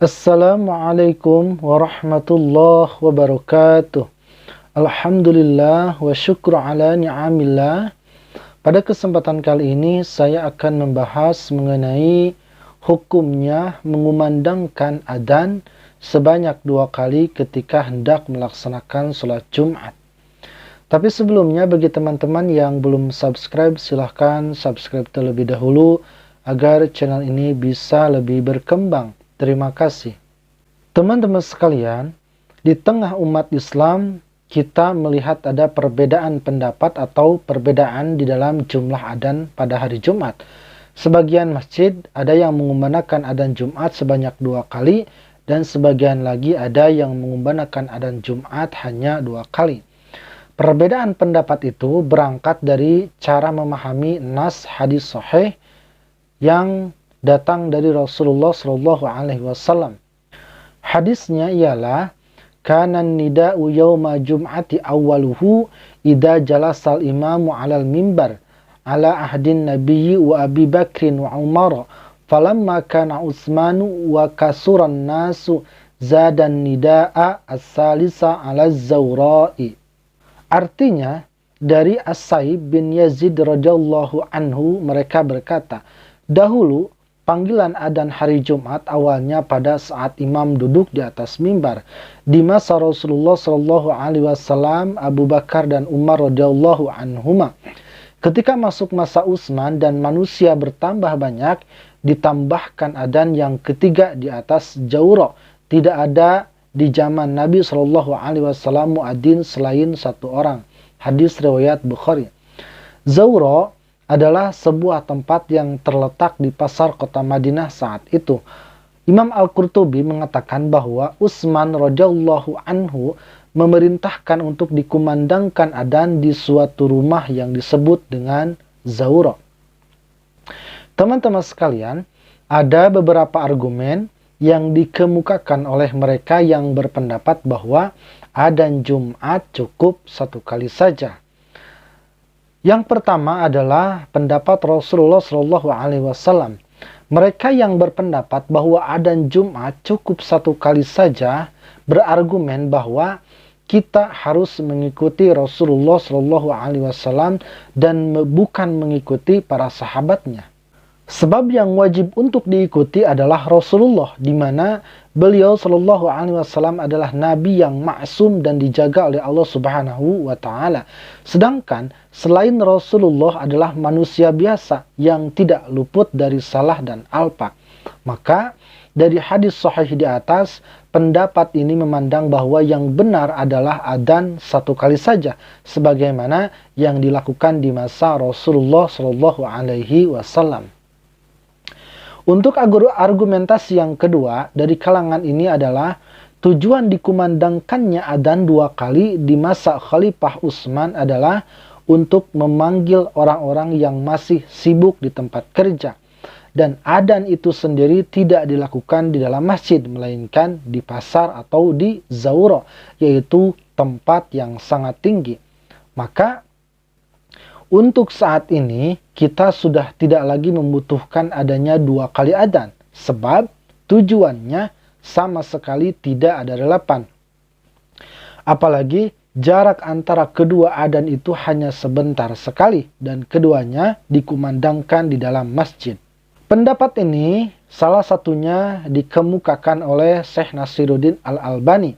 Assalamualaikum warahmatullahi wabarakatuh. Alhamdulillah wa syukru ala ni'amillah. Pada kesempatan kali ini saya akan membahas mengenai hukumnya mengumandangkan adzan sebanyak 2 kali ketika hendak melaksanakan sholat Jumat. Tapi sebelumnya bagi teman-teman yang belum subscribe, silahkan subscribe terlebih dahulu agar channel ini bisa lebih berkembang. Terima kasih. Teman-teman sekalian, di tengah umat Islam kita melihat ada perbedaan pendapat atau perbedaan di dalam jumlah adzan pada hari Jumat. Sebagian masjid ada yang mengumandangkan adzan Jumat sebanyak 2 kali dan sebagian lagi ada yang mengumandangkan adzan Jumat hanya 2 kali. Perbedaan pendapat itu berangkat dari cara memahami nas hadis sahih yang datang dari Rasulullah Shallallahu Alaihi Wasallam. Hadisnya ialah kana nida'u yauma jum'ati awwaluhu idza jalasal imamu 'alal mimbar ala ahdin nabiyyi wa Abi Bakrin wa Umar falamma kana Utsmanu wa kasuran nasu zadan nida'a as-salisa 'ala az-zawra'i. Artinya, dari As-Sa'ib bin Yazid radhiyallahu anhu mereka berkata, dahulu panggilan adzan hari Jumat awalnya pada saat imam duduk di atas mimbar. Di masa Rasulullah Shallallahu Alaihi Wasallam, Abu Bakar dan Umar radhiyallahu anhuma. Ketika masuk masa Utsman dan manusia bertambah banyak, ditambahkan adzan yang ketiga di atas Zawra. Tidak ada di zaman Nabi Shallallahu Alaihi Wasallam muadzin selain 1 orang. Hadis riwayat Bukhari. Zawra adalah sebuah tempat yang terletak di pasar kota Madinah saat itu. Imam Al-Qurtubi mengatakan bahwa Utsman radhiyallahu anhu memerintahkan untuk dikumandangkan adzan di suatu rumah yang disebut dengan Zawra. Teman-teman sekalian, ada beberapa argumen yang dikemukakan oleh mereka yang berpendapat bahwa adzan Jumat cukup 1 kali saja. Yang pertama adalah pendapat Rasulullah Shallallahu Alaihi Wasallam. Mereka yang berpendapat bahwa adzan Jumat cukup 1 kali saja berargumen bahwa kita harus mengikuti Rasulullah Shallallahu Alaihi Wasallam dan bukan mengikuti para sahabatnya. Sebab yang wajib untuk diikuti adalah Rasulullah, di mana beliau Shallallahu Alaihi Wasallam adalah nabi yang maksum dan dijaga oleh Allah Subhanahu wa Ta'ala. Sedangkan selain Rasulullah adalah manusia biasa yang tidak luput dari salah dan alpa. Maka dari hadis sahih di atas, pendapat ini memandang bahwa yang benar adalah adzan 1 kali saja, sebagaimana yang dilakukan di masa Rasulullah Shallallahu Alaihi Wasallam. Untuk argumentasi yang kedua dari kalangan ini adalah tujuan dikumandangkannya adzan 2 kali di masa Khalifah Utsman adalah untuk memanggil orang-orang yang masih sibuk di tempat kerja. Dan adzan itu sendiri tidak dilakukan di dalam masjid, melainkan di pasar atau di Zawra, yaitu tempat yang sangat tinggi. Maka untuk saat ini kita sudah tidak lagi membutuhkan adanya 2 kali adzan, sebab tujuannya sama sekali tidak ada relevan. Apalagi jarak antara kedua adzan itu hanya sebentar sekali dan keduanya dikumandangkan di dalam masjid. Pendapat ini salah satunya dikemukakan oleh Syekh Nasiruddin Al-Albani.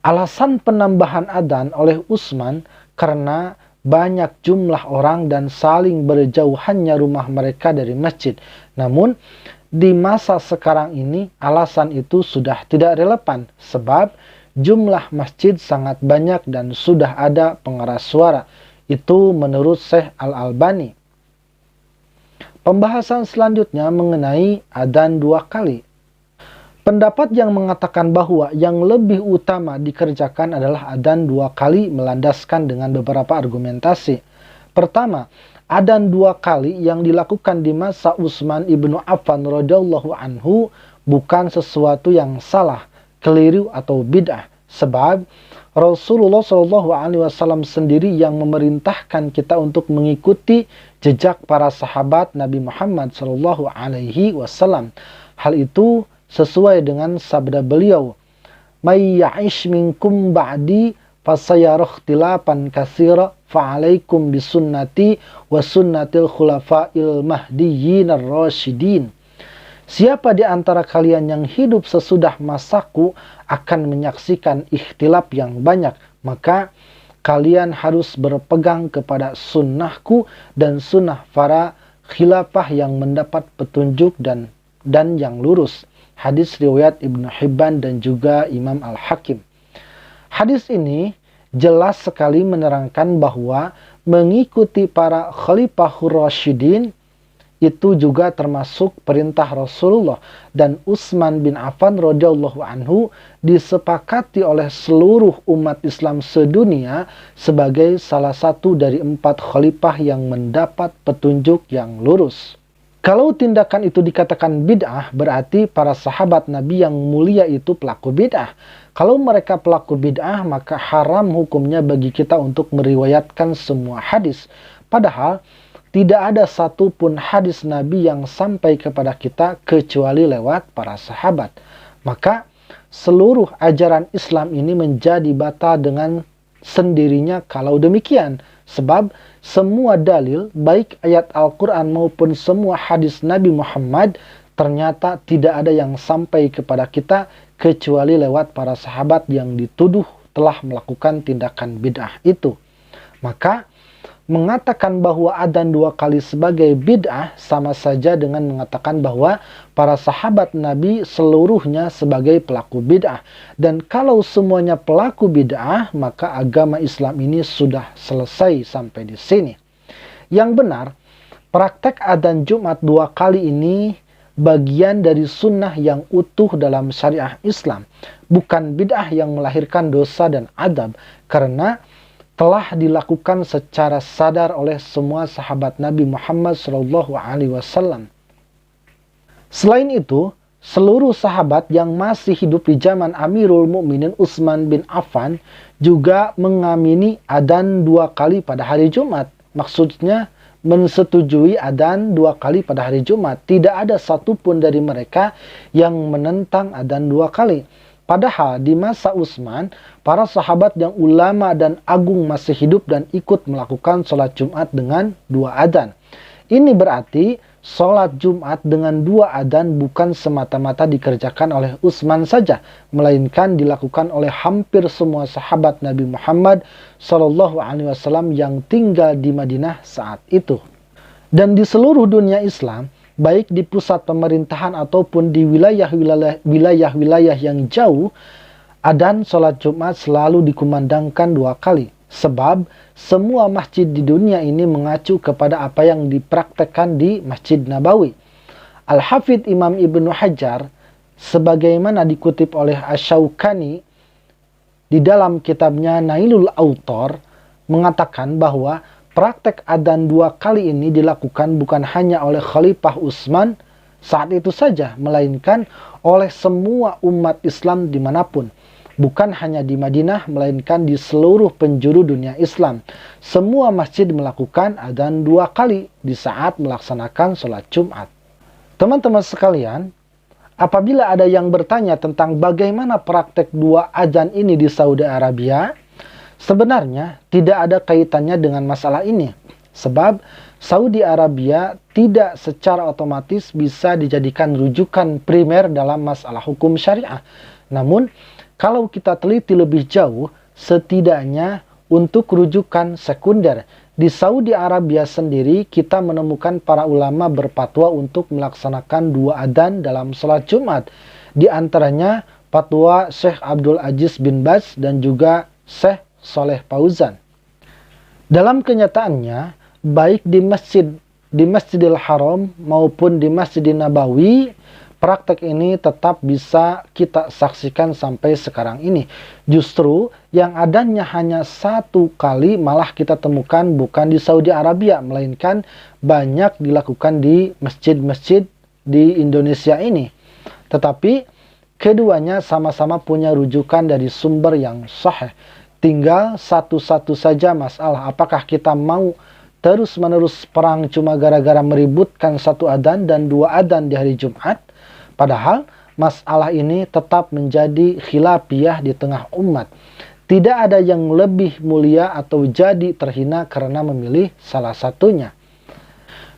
Alasan penambahan adzan oleh Utsman karena banyak jumlah orang dan saling berjauhannya rumah mereka dari masjid. Namun, di masa sekarang ini alasan itu sudah tidak relevan sebab jumlah masjid sangat banyak dan sudah ada pengeras suara. Itu menurut Syekh Al-Albani. Pembahasan selanjutnya mengenai adzan 2 kali. Pendapat yang mengatakan bahwa yang lebih utama dikerjakan adalah adzan 2 kali melandaskan dengan beberapa argumentasi. Pertama, adzan 2 kali yang dilakukan di masa Utsman ibnu Affan radhiyallahu anhu bukan sesuatu yang salah, keliru atau bid'ah. Sebab Rasulullah Shallallahu Alaihi Wasallam sendiri yang memerintahkan kita untuk mengikuti jejak para sahabat Nabi Muhammad Shallallahu Alaihi Wasallam. Hal itu sesuai dengan sabda beliau, "May ya'ish minkum ba'di fasayara ikhtilafan katsira fa'alaikum bisunnati wa sunnatil khulafa'il mahdiyyin ar-rasyidin." Siapa di antara kalian yang hidup sesudah masaku akan menyaksikan ikhtilaf yang banyak, maka kalian harus berpegang kepada sunnahku dan sunnah para khilafah yang mendapat petunjuk dan yang lurus. Hadis riwayat Ibnu Hibban dan juga Imam Al-Hakim. Hadis ini jelas sekali menerangkan bahwa mengikuti para khalifahur rasyidin itu juga termasuk perintah Rasulullah, dan Utsman bin Affan radhiyallahu anhu disepakati oleh seluruh umat Islam sedunia sebagai salah satu dari 4 khalifah yang mendapat petunjuk yang lurus. Kalau tindakan itu dikatakan bid'ah, berarti para sahabat Nabi yang mulia itu pelaku bid'ah. Kalau mereka pelaku bid'ah, maka haram hukumnya bagi kita untuk meriwayatkan semua hadis. Padahal tidak ada satupun hadis Nabi yang sampai kepada kita kecuali lewat para sahabat. Maka seluruh ajaran Islam ini menjadi batal dengan sendirinya kalau demikian. Sebab semua dalil, baik ayat Al-Quran maupun semua hadis Nabi Muhammad, ternyata tidak ada yang sampai kepada kita kecuali lewat para sahabat yang dituduh telah melakukan tindakan bid'ah itu. Maka mengatakan bahwa adzan 2 kali sebagai bid'ah sama saja dengan mengatakan bahwa para sahabat Nabi seluruhnya sebagai pelaku bid'ah. Dan kalau semuanya pelaku bid'ah, maka agama Islam ini sudah selesai sampai di sini. Yang benar, praktek adzan Jumat 2 kali ini bagian dari sunnah yang utuh dalam syariah Islam, bukan bid'ah yang melahirkan dosa dan adab, karena telah dilakukan secara sadar oleh semua sahabat Nabi Muhammad SAW. Selain itu, seluruh sahabat yang masih hidup di zaman Amirul Mukminin Utsman bin Affan juga mengamini adzan 2 kali pada hari Jumat. Maksudnya mensetujui adzan 2 kali pada hari Jumat. Tidak ada satupun dari mereka yang menentang adzan 2 kali. Padahal di masa Utsman, para sahabat yang ulama dan agung masih hidup dan ikut melakukan sholat Jumat dengan 2 adzan. Ini berarti sholat Jumat dengan 2 adzan bukan semata-mata dikerjakan oleh Utsman saja, melainkan dilakukan oleh hampir semua sahabat Nabi Muhammad SAW yang tinggal di Madinah saat itu. Dan di seluruh dunia Islam, baik di pusat pemerintahan ataupun di wilayah-wilayah yang jauh, adzan sholat Jumat selalu dikumandangkan 2 kali. Sebab semua masjid di dunia ini mengacu kepada apa yang dipraktekkan di Masjid Nabawi. Al-Hafidh Imam Ibnu Hajar, sebagaimana dikutip oleh Asy-Syaukani di dalam kitabnya Nailul Autor, mengatakan bahwa praktek adzan 2 kali ini dilakukan bukan hanya oleh Khalifah Utsman saat itu saja, melainkan oleh semua umat Islam dimanapun. Bukan hanya di Madinah, melainkan di seluruh penjuru dunia Islam. Semua masjid melakukan adzan 2 kali di saat melaksanakan sholat Jumat. Teman-teman sekalian, apabila ada yang bertanya tentang bagaimana praktek 2 adzan ini di Saudi Arabia, sebenarnya tidak ada kaitannya dengan masalah ini. Sebab Saudi Arabia tidak secara otomatis bisa dijadikan rujukan primer dalam masalah hukum syariah. Namun, kalau kita teliti lebih jauh, setidaknya untuk rujukan sekunder, di Saudi Arabia sendiri kita menemukan para ulama berfatwa untuk melaksanakan 2 adzan dalam sholat Jumat. Di antaranya fatwa Syekh Abdul Aziz bin Baz dan juga Syekh Saleh Fauzan. Dalam kenyataannya, baik di Masjidil Haram maupun di Masjidil Nabawi, praktek ini tetap bisa kita saksikan sampai sekarang ini. Justru yang adanya hanya 1 kali malah kita temukan bukan di Saudi Arabia, melainkan banyak dilakukan di masjid-masjid di Indonesia ini. Tetapi keduanya sama-sama punya rujukan dari sumber yang sahih. Tinggal satu-satu saja masalah, apakah kita mau terus-menerus perang cuma gara-gara meributkan 1 adzan dan 2 adzan di hari Jumat? Padahal masalah ini tetap menjadi khilafiyah di tengah umat. Tidak ada yang lebih mulia atau jadi terhina karena memilih salah satunya.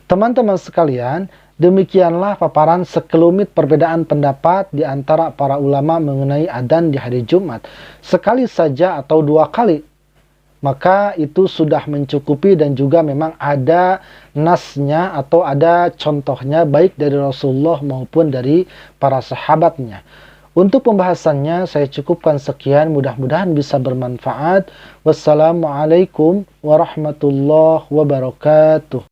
Teman-teman sekalian, demikianlah paparan sekelumit perbedaan pendapat di antara para ulama mengenai adzan di hari Jumat. Sekali saja atau dua kali, maka itu sudah mencukupi dan juga memang ada nasnya atau ada contohnya baik dari Rasulullah maupun dari para sahabatnya. Untuk pembahasannya saya cukupkan sekian, mudah-mudahan bisa bermanfaat. Wassalamualaikum warahmatullahi wabarakatuh.